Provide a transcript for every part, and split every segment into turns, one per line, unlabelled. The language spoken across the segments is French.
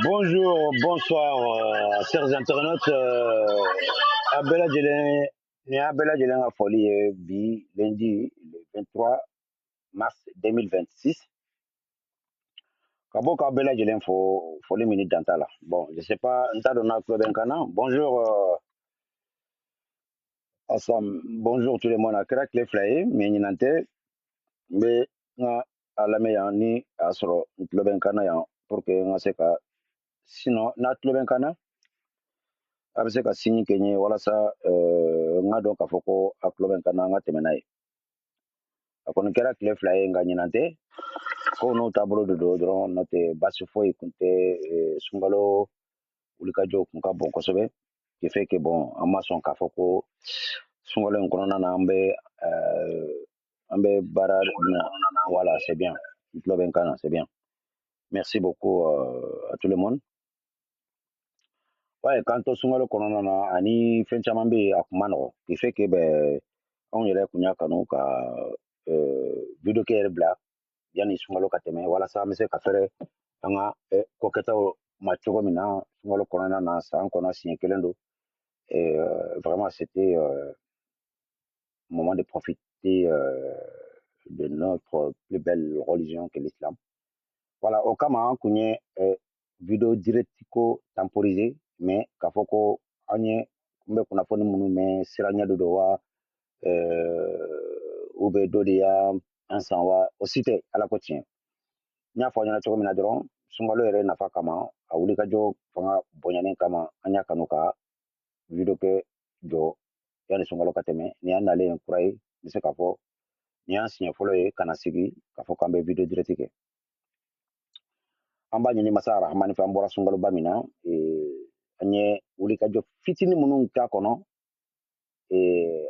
Bonjour, bonsoir, chers internautes. Abela Djelen, ni Abela Djelen a folie bi lundi le 23 mars 2026. Kabo ka Abela Djelen fo folie minute dantala. Bon, je sais pas, nta dona Claude Nkana. Bonjour, Assam. Bonjour tout le monde. A kera kle fly, mais ni nante, mais nga alame ya ni asro Claude Nkana ya pour que nga seka. Sinon, na Claude Nkana. A bɛ se ka sini kɛ n ye walasa n ka dɔn k'a fɔ ko a tulo bɛ n kan na an ka tɛmɛ n'a ye a kɔni kɛra tile fila ye nka ɲinan tɛ ko n'u taabolo de don dɔrɔn n'o tɛ baasi foyi kun tɛ sunkalo wulikajɔw kun ka bon kosɛbɛ qui fait que bon an ma sɔn k'a fɔ ko sunkalo in kɔnɔna na an bɛ baara na voilà c'est bien n tulo bɛ n kan na c'est bien merci beaucoup à tout le monde. Ouais, quand to sunkalo kɔnɔna na ani fɛn caman bɛ yen a kun ma nɔgɔ qui fait que bɛ anw yɛrɛ kun y'a kanu ka video kɛ yɛrɛ bila yanni sunkalo ka tɛmɛ walasa an bɛ se ka fɛrɛ an ka kokɛtaw ma cogo min na sunkalo kɔnɔna na san kɔnɔ siɲɛ kelen don vraiment c'était moment de profiter de notre plus belle religion que l'islam. Voilà, o kama an kun ye video direct ko temporisé mais k'a fɔ ko an ye n bɛ kunnafoni minnu mɛn sira ɲɛ de don wa u bɛ dɔ de y'an san wa o si tɛ ala ko tiɲɛ n y'a fɔ aw ɲɛna cogo min na dɔrɔn sunkalo yɛrɛ nafa kama a wulikajɔ fanga bonyanen kama an y'a kanu ka video kɛ jɔ yanni sunkalo ka tɛmɛ nin y'an nalen ye kura ye n bɛ se k'a fɔ nin y'an siɲɛ fɔlɔ ye ka na sigi k'a fɔ k'an bɛ video direct kɛ an b'a ɲini masa arahamani fɛ an bɔra sunkaloba min na an ye wulikajɔ fitinin minnu k'a kɔnɔ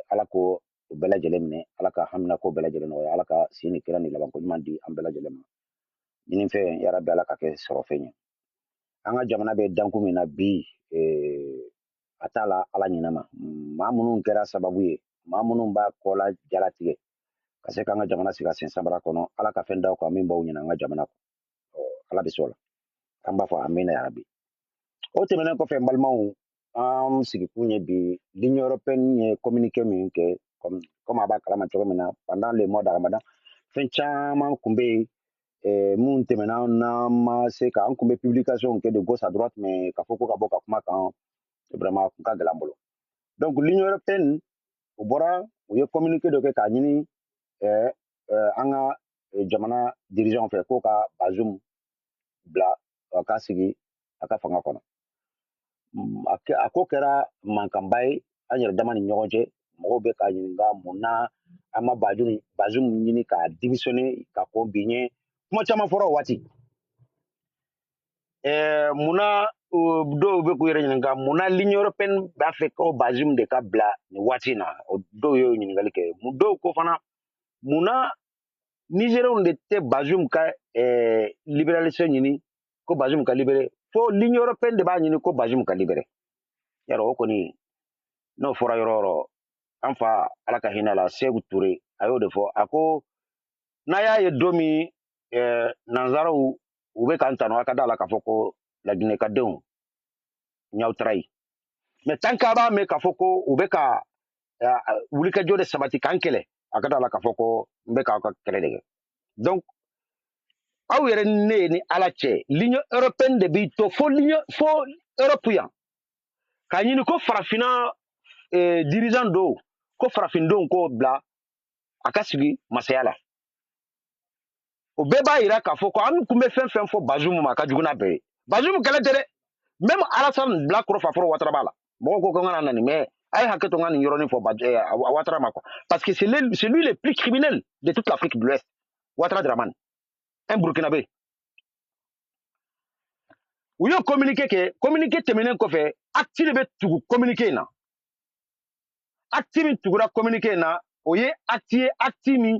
ala ko bɛɛ lajɛlen minɛ ala ka hamina ko bɛɛ lajɛlen nɔgɔya ala ka si ni kira ni labanko ɲuman di an bɛɛ lajɛlen ma ɲini fɛn yarabi ala ka kɛ sɔrɔ fɛn ye an ka jamana bɛ danku min na bi a t'a la ala ɲinama maa minnu kɛra sababu ye maa minnu b'a kɔ la jalatigɛ ka se k'an ka jamana sigi a sen sabara kɔnɔ ala ka fɛn d'aw kan min b'aw ɲina an ka jamana kɔ ala bɛ s'o la an b'a fɔ amina yarabi o tɛmɛnen kɔfɛ n balimaw an sigikun ye bi ligne européenne ye communiqué min kɛ comme a b'a kalama cogo min na pendant le mois de ramadan fɛn caman kun bɛ yen mun tɛmɛna n'an ma se ka an kun bɛ publication kɛ de gauche à droite mais k'a fɔ ko ka bɔ ka kuma kan vraiment kun ka gɛlɛn an bolo donc ligne européenne u bɔra u ye communiqué dɔ kɛ k'a ɲini an ka jamana dirigeant fɛ ko ka Bazoum bila a ka sigi a ka fanga kɔnɔ a ko kɛra mankanba ye an yɛrɛ dama ni ɲɔgɔn cɛ mɔgɔw bɛ k'a ɲininka mun na an ma Bazoum ɲini k'a démissionner ka kɔn bi ɲɛ kuma caman fɔra o waati mun na dɔw bɛ k'u yɛrɛ ɲininka mun na ligne européenne b'a fɛ ko Bazoum de ka bila nin waati in na dɔw y'o ɲininkali kɛ dɔw ko fana mun na Nigérienw de tɛ Bazoum ka libéralisation ɲini ko Bazoum ka libéré fo ligne européenne de b'a ɲini ko Bazoum ka libéré yarɔ o kɔni n'o fɔra yɔrɔ o yɔrɔ an fa ala ka hinɛ la Seku Ture a y'o de fɔ a ko n'a y'a ye don min nanzaraw u bɛ k'an tanu a ka da la k'a fɔ ko laginɛkadenw y'aw trahi mais tant que a b'a mɛn k'a fɔ ko u bɛ ka wulikajɔ de sabati k'an kɛlɛ a ka da la k'a fɔ ko n bɛ k'aw ka kɛlɛ de kɛ donc aw yɛrɛ ne ni ala cɛ ligne européenne de b'i to fo Europe yan k'a ɲini ko farafina dirigeant dɔw ko farafindenw k'o bila a ka sigi masaya la o bɛɛ b'a yira k'a fɔ ko an kun bɛ fɛn fɛn fɔ Bazoum ma a ka jugu n'a bɛɛ ye Bazoum kɛlɛ tɛ dɛ même Alassane Bilakoro Faforo Ouattara b'a la mɔgɔw ko n kana nani mais a ye hakɛ to n ka nin yɔrɔnin fɔ Ouattara ma quoi parce que c'est lui le plus criminel de toute l'Afrique de l'Ouest Ouattara Dramane un Burkinabé u y'o communiqué kɛ communiqué tɛmɛnen kɔfɛ acte de bɛ tugu communiqué in na acte min tugura communiqué in na o ye acte ye acte min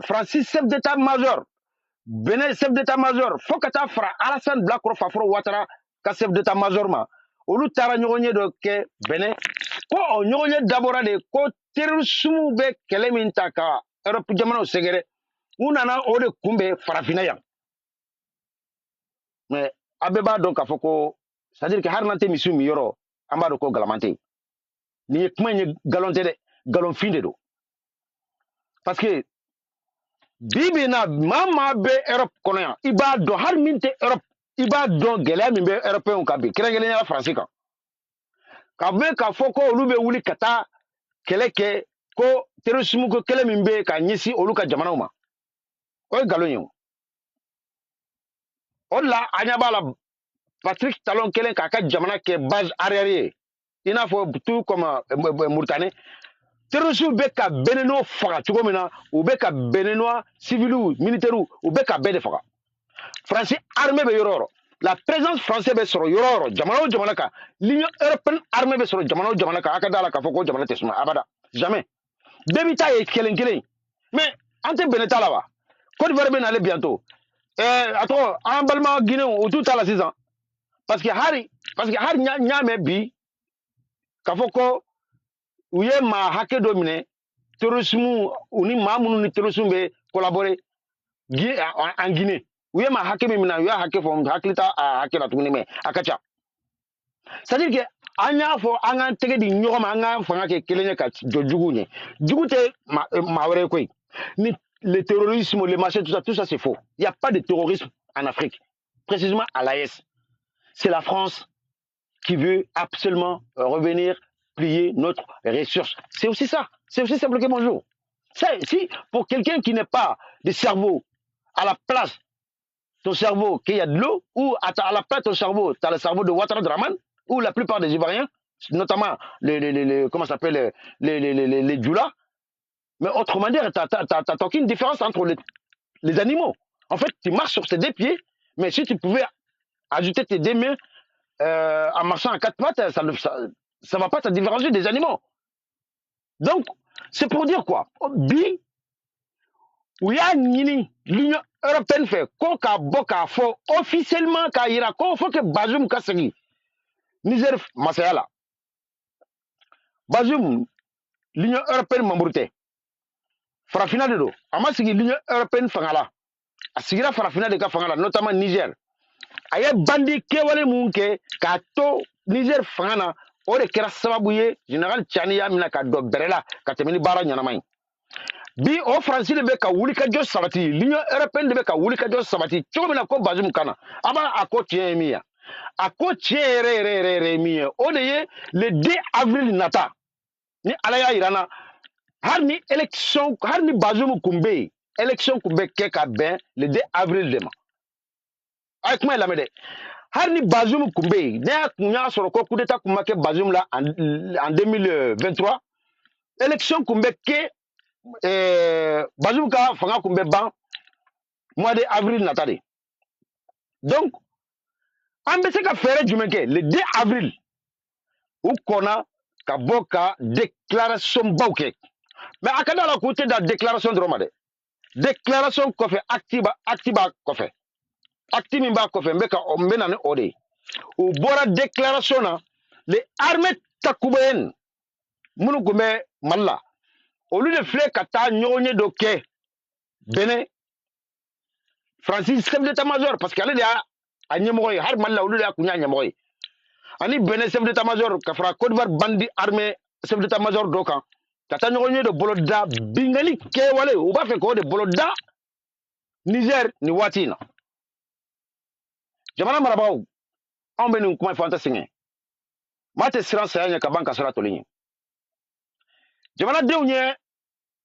Francis chef d'état-major Benin chef d'état-major fo ka taa fara Alassane Bilakoro Faforo Ouattara ka chef d'état-major ma olu taara ɲɔgɔn ye dɔ kɛ Benin ko o ɲɔgɔn ye dabɔra de ko terrorisme bɛ kɛlɛ min ta ka Europe jamanaw sɛgɛrɛ u nana o de kunbɛn farafinna yan mais a bɛɛ b'a dɔn k'a fɔ ko c'est à dire que hali n'an tɛ misiw min yɔrɔ an b'a dɔn ko galama tɛ yen nin ye kuma in ye galon tɛ dɛ galonfin de don parce que bi bi in na maa maa bɛ Europe kɔnɔ yan i b'a dɔn hali min tɛ Europe i b'a dɔn gɛlɛya min bɛ européenw kan bi kɛrɛnkɛrɛnnenya Faransi kan ka mɛn k'a fɔ ko olu bɛ wuli ka taa kɛlɛ kɛ ko terrorisme ko kɛlɛ min bɛ ka ɲɛsin olu ka jamanaw ma o ye nkalon ye o de la a ɲɛ b'a la Patrick Talon kɛlen k'a ka jamana kɛ base arrière ye i n'a fɔ tout comme Mauritanie terroristes bɛ ka Béninois faga cogo min na u bɛ ka Béninois civils militaires u bɛ ka bɛɛ de faga Faransi armée bɛ yɔrɔ o yɔrɔ la présence française bɛ sɔrɔ yɔrɔ o yɔrɔ jamana o jamana kan l'Union européenne armée bɛ sɔrɔ jamana o jamana kan a ka d'a la k'a fɔ ko jamana tɛ suma abada jamais bɛɛ bɛ taa ye kelen kelen mais an tɛ Benin ta la wa Côte d'Ivoire bɛ nalen bientôt a tɔgɔ an balima Guinéen u t'u ta la sisan parce que hali n y'a mɛn bi k'a fɔ ko u ye maa hakɛ dɔ minɛ terrorisme u ni maa minnu ni terrorisme bɛ collaborer en Guinée u ye maa hakɛ min minɛ u y'a hakɛ fɔ hakili t'a hakɛ la tuguni mais a ka ca c'est à dire que an y'a fɔ an k'an tɛgɛ di ɲɔgɔn ma an k'an fanga kɛ kelen ye ka jɔ juguw ɲɛ jugu tɛ maa wɛrɛ ye koyi ni le terrorisme le machin tout ça c'est faux il y a pas de terrorisme en Afrique précisément à l'AES c'est la France qui veut absolument revenir plier notre ressource. C'est aussi ça. C'est aussi simple que bonjour. Si pour quelqu'un qui n'est pas de cerveau, à la place ton cerveau qu'il y a de l'eau, ou à la place de ton cerveau, tu as le cerveau de Ouattara Dramane, ou la plupart des Ivoiriens, notamment comment ça s'appelle, les Djoula. Mais autrement dit, tu n'as aucune différence entre les animaux. En fait, tu marches sur tes deux pieds, mais si tu pouvais ajouter tes deux mains, en marchant à quatre pattes, ça ne va pas te différencier des animaux. Donc, c'est pour dire quoi? Bi, où il y a l'Union européenne fait, qu'on a fait officiellement, qu'on faut que Bazoum Kassagi, Niger Masayala, Bazoum, l'Union européenne Mambourte, Farafina de l'eau, Amasigi, l'Union européenne Fangala, Asigira Farafina de Kafangala, notamment Niger. Aye bandi kewale munke ka to Niger fangana o de kɛra sababu ye général Tchani y'a mina ka dɔ bɛrɛ la ka tɛmɛ ni baara ɲɛnama ye bi o Faransi de bɛ ka wulikajɔ sabati l'Union européenne de bɛ ka wulikajɔ sabati cogo min na ko Bazoum kana a b'a a ko tiɲɛ ye min ye a ko tiɲɛ yɛrɛ ye min ye o de ye le 2 avril nata ni Ala y'a yira n na hali ni élection hali ni Bazoum kun bɛ yen élection kun bɛ kɛ ka bɛn le 2 avril de ma a ye kuma in lamɛn dɛ hali ni Bazoum kun bɛ yen ne kun y'a sɔrɔ ko coup d'état kun ma kɛ Bazoum la en 2023 élection kun bɛ kɛ Bazoum ka fanga kun bɛ ban mois de avril nata de donc an bɛ se ka fɛɛrɛ jumɛn kɛ le 2 avril u kɔnna ka bɔ ka déclaration baw kɛ mais a ka d'a la k'u tɛ da déclaration dɔrɔn ma dɛ déclaration kɔfɛ acte b'a kɔfɛ acte min b'a kɔfɛ n bɛ na ni o de ye u bɔra déclaration na les armées takubayennes minnu tun bɛ Mali la olu de filɛ ka taa ɲɔgɔnye dɔ kɛ Benin Francis chef d'état-major parce que ale de y'a ɲɛmɔgɔ ye hali Mali la olu de y'a kun y'a ɲɛmɔgɔ ye ani Benin chef d'état-major ka fara Côte d'Ivoire bandi armée chef d'état-major dɔ kan ka taa ɲɔgɔnye dɔ boloda bingani kɛwale u b'a fɛ k'o de boloda Niger nin waati in na jamana marabagaw anw bɛ nin kuma fɔ an tɛ sɛgɛn mate siran saya nya kaban kasara tolinye jamana denw ye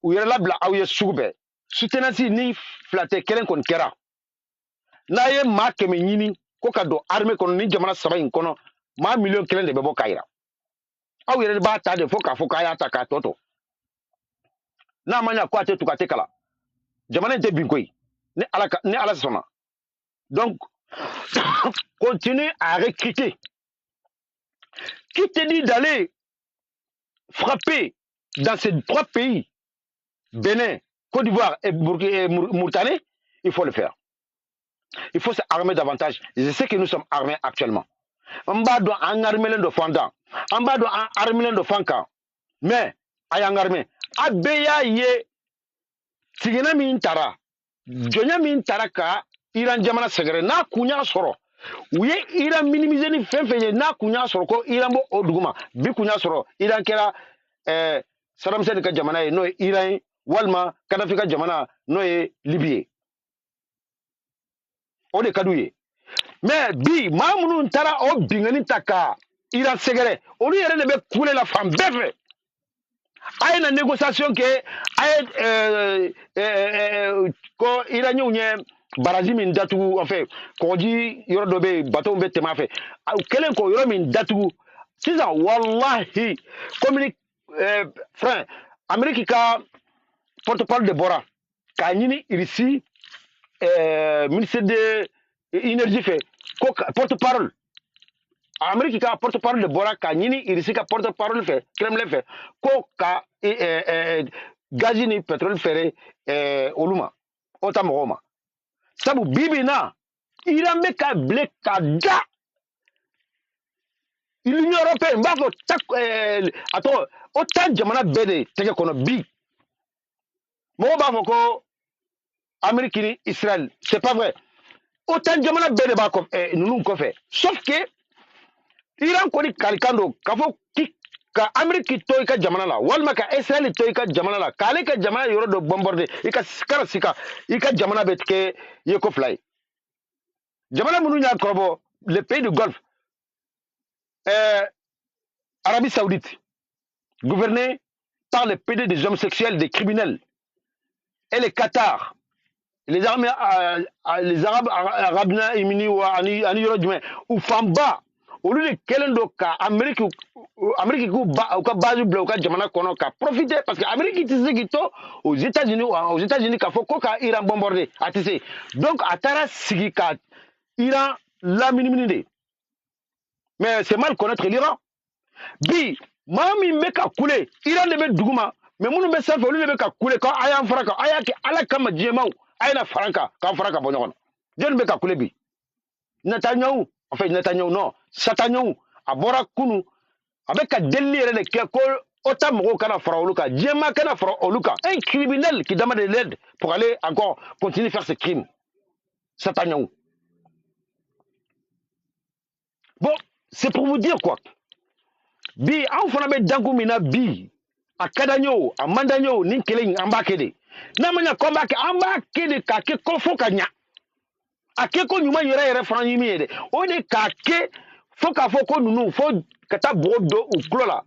u yɛrɛ labila aw ye sugu bɛɛ soutenance ni filate kelen kɔni kɛra n'a ye maa 100 ɲini ko ka don armée kɔnɔ ni jamana 3 in kɔnɔ maa 1,000,000 de bɛ bɔ k'a yira aw yɛrɛ de b'a ta de fo k'a fɔ k'a y'a ta k'a tɔ to n'a ma ɲa ko a tɛ tugu a tɛ kala jamana in tɛ bin koyi ni ala sɔnna donc continue à recruter qui te dit d'aller frapper dans ces 3 pays Bénin, Côte d'Ivoire et Mauritanie, il faut le faire. Il faut s'armer davantage. Je sais que nous sommes armés actuellement. On va doit en armer de fondant. On va doit en armer de fanka. Mais, ayant armé, abeya ye, tigena min tara, jonya min tara ka, iran jamana segre, na kunya soro. Ouye, iran minimiser ni fenfenye, na kunya soro ko, iran bo oduguma, bi kunya soro, iran kera, Saddam Hussein ka jamana ye, no iran, walma, Kadhafi ka jamana, no ye Libye. O de kadu ye. Mais bi maa minnu taara o bingani ta ka Iran sɛgɛrɛ olu yɛrɛ de bɛ kule la fan bɛɛ fɛ a ye na négociation kɛ a ye ko Iranɲɛw ye baraji min datugu en fait kɔgɔji yɔrɔ dɔ bɛ yen bateau bɛ tɛmɛ a fɛ u kɛlen k'o yɔrɔ min datugu sisan walahi comme frère Amérique ka porte-parole de bɔra k'a ɲini Russie ministre de énergie fait porte-parole Amérique ka porte-parole de Bora ka ñini Russie ka porte-parole fait Kremlin fait ko ka gaz ni pétrole fere oluma ota mogoma sabu bibi na Iran be ka ble ka da l'Union européenne ba fo tak ato ota jamana bede tege kono bi mo ba fo ko Amérique ni Israël c'est pas vrai autant jamana bede ba ko nunu ko fait sauf que Iran koni kalikando kafo ka Amérique to ka jamana la walma ka Israël to ka jamana la kale ka jamana yoro do bombarder ika skara sika ika jamana betke yeko fly jamana munu nya korbo le pays du Golfe Arabie Saoudite gouverné par les PD des homosexuels des criminels et les Qatar les Arabes émis ou ani yoro jume ou famba olu de kelen do ka Amérique ku ka base bleu ka jamana kono ka profiter parce que Amérique tise gito aux États-Unis ka fo ko ka Iran bombarder atise donc atara sigi ka Iran la minimide mais c'est mal connaître l'Iran bi mami meka kule Iran de be duguma mais munu be safa olu de be ka kule ka ayan faraka ayake ala kama jemaw ayna faranka ka faraka bonyon jen be ka kule bi Netanyahu en fait Netanyahu non Satanyou a bora kunu avec un délire de ko autant kana fara oluka jema kana fara oluka un criminel qui demande de l'aide pour aller encore continuer faire ses crimes Satanyou bon c'est pour vous dire quoi bi en fana be dangu mina bi a kadanyo a mandanyo ni kelen ambakede na manya kombake ambakede ka ke kofo kanya akeko nyuma yere fana yimi yede o de ka ke faut k'a fɔ ko nunu fo ka taa bogo do u kulo la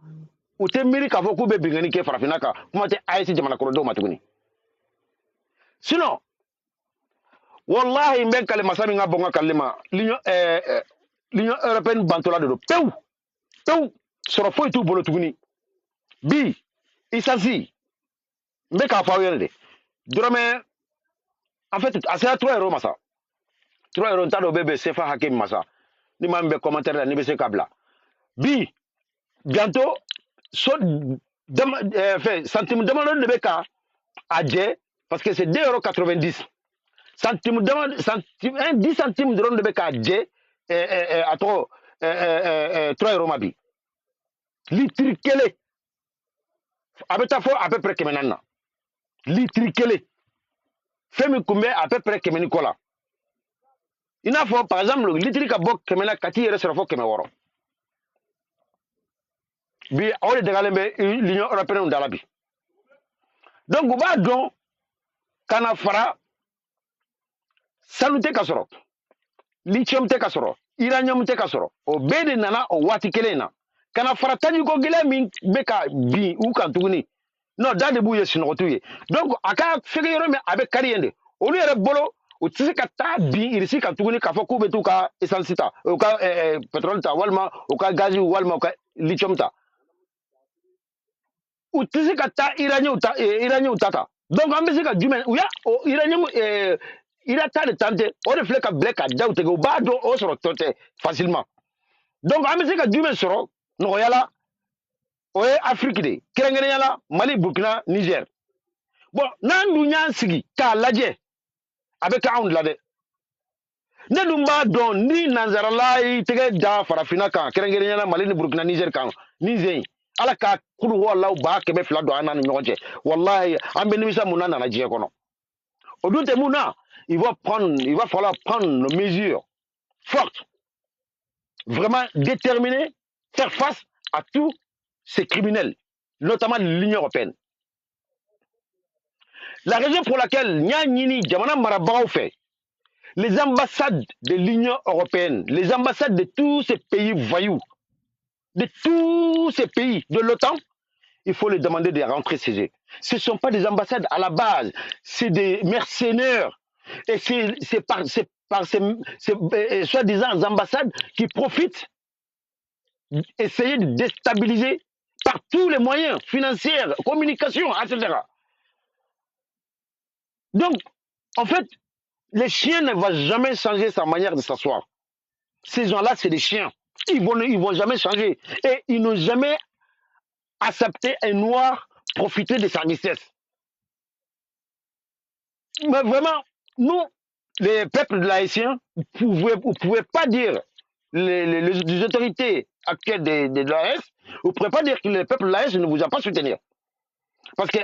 u tɛ miiri k'a fɔ k'u bɛ bingani kɛ farafinna kan kuma tɛ AES jamanakɔrɔdenw ma tuguni sinon wallahi n bɛ n kale masa min ka bɔ n ka kalile ma l'union européenne bantola de don pewu pewu sɔrɔ foyi t'u bolo tuguni bi isansi n bɛ k'a fɔ aw yɛrɛ de dɔrɔmɛ en fait a sera 3 euros masa 3 euros n t'a dɔn o bɛ bɛn CFA hakɛ min masa ni maa min bɛ commentaire la ni bɛ se k'a bila bi bientôt centime damadɔ de bɛ ka a jɛ parce que c'est 2,90 €. Centime 10 centimes dɔrɔn de bɛ k'a jɛ a tɔgɔ 3 € ma bi litiri kelen a bɛ taa fɔ à peu près 400 na litiri kelen fɛn min tun bɛ à peu près 100 ni kɔ la i n'a fɔ par exemple litiri ka bɔ 100 la ka t'i yɛrɛ sɔrɔ fɔ 600 bi aw de dagalen bɛ l'union européenne da la bi donc u b'a dɔn ka na fara sanu tɛ ka sɔrɔ lithium tɛ ka sɔrɔ uranium tɛ ka sɔrɔ o bɛɛ de nana o waati kelen na kana farataji ko gele min be ka bi u kan tuguni non da de bu ye sinogotu ye donc aka fege yoro me abe kariyende olu yɛrɛ bolo u tɛ se ka taa bin irisi kan tuguni k'a fɔ k'u bɛ t'u ka essence ta u ka pétrole ta walima u ka gazi walima u ka lithium ta u tɛ se ka taa iranium ta donc an bɛ se ka jumɛn u y'a iranium ira ta de tan tɛ o de filɛ ka bilɛ ka daw tigɛ u b'a dɔn o sɔrɔ tɔ tɛ facilement donc an bɛ se ka jumɛn sɔrɔ nɔgɔya la o ye Afrique de kɛrɛnkɛrɛnya la Mali Burkina Niger bon n'an dun y'an sigi k'a lajɛ a bɛ kɛ anw de la dɛ ne dun b'a dɔn ni nanzarala y'i tɛgɛ da farafinna kan kɛrɛnkɛrɛnya la Mali ni Burkina Niger kan ni zen ala ka kuru wɔlaw b'a 200 don an ni ɲɔgɔn cɛ wallahi an bɛ nimisa mun na nana diɲɛ kɔnɔ o dun tɛ mun na il va falloir prendre nos mesures fortes vraiment déterminées faire face à tous ces criminels notamment l'Union européenne la raison pour laquelle ɲa ɲini jamana marabagaw fɛ les ambassades de l'Union européenne, les ambassades de tous ces pays voyous, de tous ces pays de l'OTAN, il faut les demander de rentrer chez eux. Ce ne sont pas des ambassades à la base, c'est des mercenaires. Et c'est par ces soi-disant ambassades qui profitent, essayer de déstabiliser par tous les moyens financiers, communication, etc. Donc, en fait, les chiens ne vont jamais changer sa manière de s'asseoir. Ces gens-là, c'est des chiens. Ils vont jamais changer. Et ils n'ont jamais accepté un noir profiter de sa richesse. Mais vraiment, nous, les peuples de l'Haïtien, vous ne pouvez pas dire, les autorités actuelles de l'AS, vous ne pouvez pas dire que le peuple de l'AS ne vous a pas soutenu. Parce que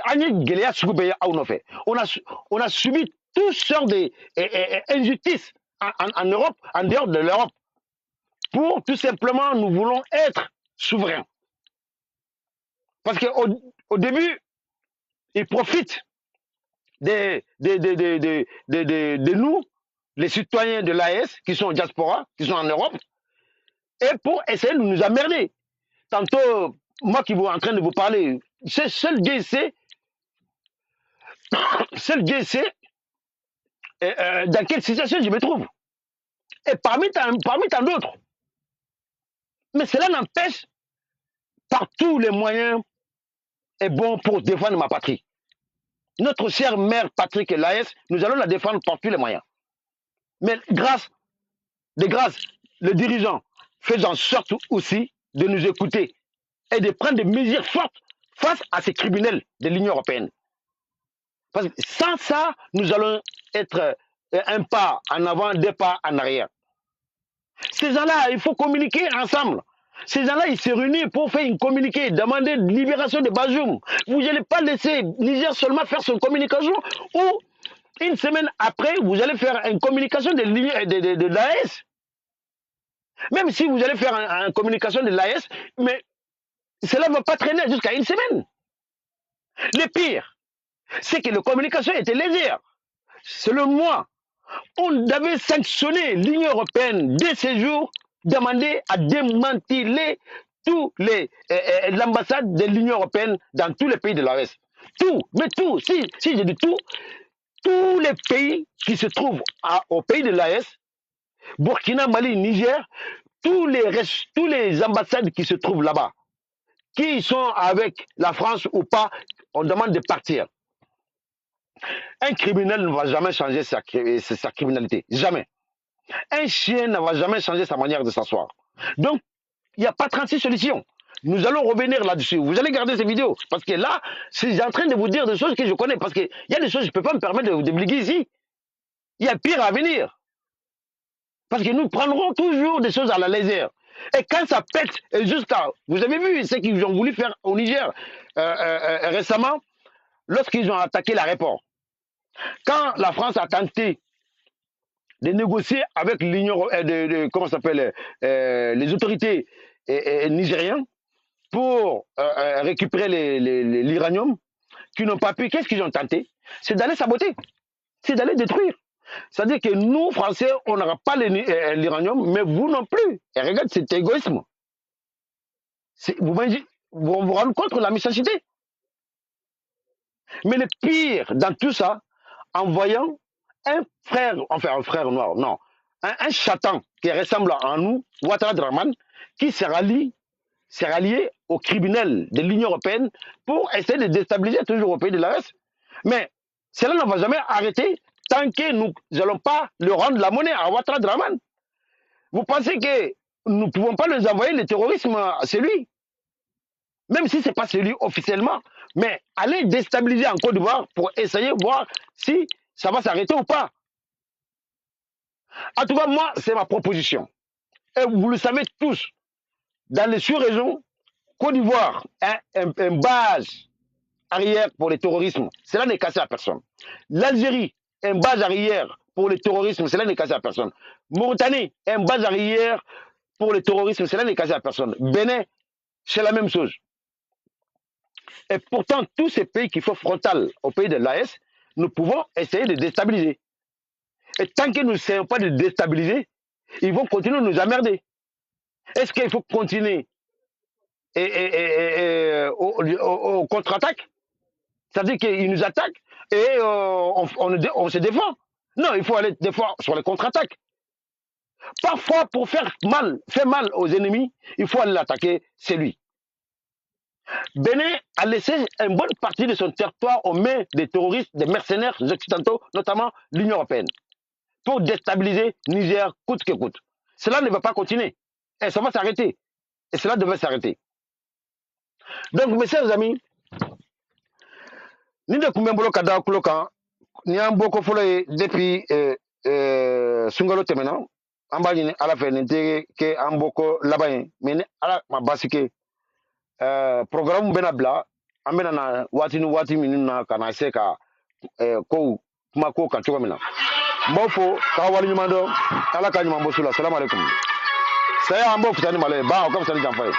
on a subi toutes sortes d'injustices en Europe, en dehors de l'Europe. Pour tout simplement, nous voulons être souverains. Parce qu'au début, ils profitent de nous, les citoyens de l'AS, qui sont en diaspora, qui sont en Europe, et pour essayer de nous emmerder. Tantôt, moi qui suis en train de vous parler, c'est seul Dieu sait dans quelle situation je me trouve. Et parmi tant d'autres. Mais cela n'empêche, par tous les moyens, est bon pour défendre ma patrie. Notre chère mère patrie que l'AS, nous allons la défendre par tous les moyens. Mais de grâce, les dirigeants font en sorte aussi de nous écouter et de prendre des mesures fortes face à ces criminels de l'Union européenne. Parce que sans ça, nous allons être un pas en avant, 2 pas en arrière. Ces gens-là, il faut communiquer ensemble. Ces gens-là, ils se réunissent pour faire une communiqué, demander une libération de Bazoum. Vous n'allez pas laisser Niger seulement faire son communication ou une semaine après, vous allez faire une communication de l'AS. Même si vous allez faire une communication de l'AS, mais cela ne va pas traîner jusqu'à une semaine. Le pire, c'est que la communication était légère. Selon moi, on devait sanctionner l'Union européenne dès ces jours, demander à démanteler tous l'ambassade de l'Union européenne dans tous les pays de l'OS. Tout, mais tout, si je dis tout, tous les pays qui se trouvent au pays de l'AS, Burkina, Mali, Niger, tous les ambassades qui se trouvent là-bas, qui sont avec la France ou pas, on demande de partir. Un criminel ne va jamais changer sa criminalité. Jamais. Un chien ne va jamais changer sa manière de s'asseoir. Donc, il n'y a pas 36 solutions. Nous allons revenir là-dessus. Vous allez garder ces vidéos. Parce que là, je suis en train de vous dire des choses que je connais. Parce qu'il y a des choses que je ne peux pas me permettre de vous débliguer ici. Il y a pire à venir. Parce que nous prendrons toujours des choses à la légère. Et quand ça pète, jusqu'à... Vous avez vu ce qu'ils ont voulu faire au Niger récemment, lorsqu'ils ont attaqué l'aéroport. Quand la France a tenté de négocier avec l'Union, comment s'appelle, les autorités nigériennes pour récupérer l'uranium, qui n'ont pas pu, qu'est-ce qu'ils ont tenté? C'est d'aller saboter, c'est d'aller détruire. C'est-à-dire que nous, Français, on n'aura pas l'uranium, mais vous non plus. Et regarde cet égoïsme. Vous vous rendez compte de la méchanceté. Mais le pire dans tout ça, en voyant un frère, enfin un frère noir, non, un chatan qui ressemble à nous, Ouattara Draman, qui s'est rallié aux criminels de l'Union européenne pour essayer de déstabiliser toujours au pays de l'AES. Mais cela ne va jamais arrêter tant que nous n'allons pas le rendre la monnaie à Ouattara Draman. Vous pensez que nous ne pouvons pas les envoyer le terrorisme à celui, même si ce n'est pas celui officiellement, mais aller déstabiliser en Côte d'Ivoire pour essayer de voir si ça va s'arrêter ou pas. En tout cas, moi, c'est ma proposition. Et vous le savez tous, dans les sous-régions, Côte d'Ivoire, une base arrière pour le terrorisme, cela n'est cassé à personne. L'Algérie, une base arrière pour le terrorisme, cela n'est cassé à personne. Mauritanie, une base arrière pour le terrorisme, cela n'est cassé à personne. Bénin, c'est la même chose. Et pourtant, tous ces pays qui font frontal au pays de l'AES, nous pouvons essayer de déstabiliser. Et tant que nous n'essayons pas de déstabiliser, ils vont continuer de nous emmerder. Est-ce qu'il faut continuer au contre-attaque? C'est-à-dire qu'ils nous attaquent et on se défend. Non, il faut aller des fois sur les contre-attaques. Parfois, pour faire mal aux ennemis, il faut aller l'attaquer, c'est lui. Bénin a laissé une bonne partie de son territoire aux mains des terroristes, des mercenaires occidentaux, notamment l'Union européenne, pour déstabiliser Niger coûte que coûte. Cela ne va pas continuer. Et ça va s'arrêter. Et cela devait s'arrêter. Donc, mes chers amis, ni de Kumbembolo Kada Kulokan, ni un beaucoup depuis Sungalo Temena, en bas, à la fin, que un beaucoup là-bas, mais à la base, que programme Benabla, an bɛna na waati ni waati minnu na ka na se ka kow kuma ko kan cogo min na n b'aw fo k'aw waleɲuman dɔn ala ka ɲuman bɔ su la salamu aleykum saya an b'o fisa ni malo ye ba o ka fisa ni janfa ye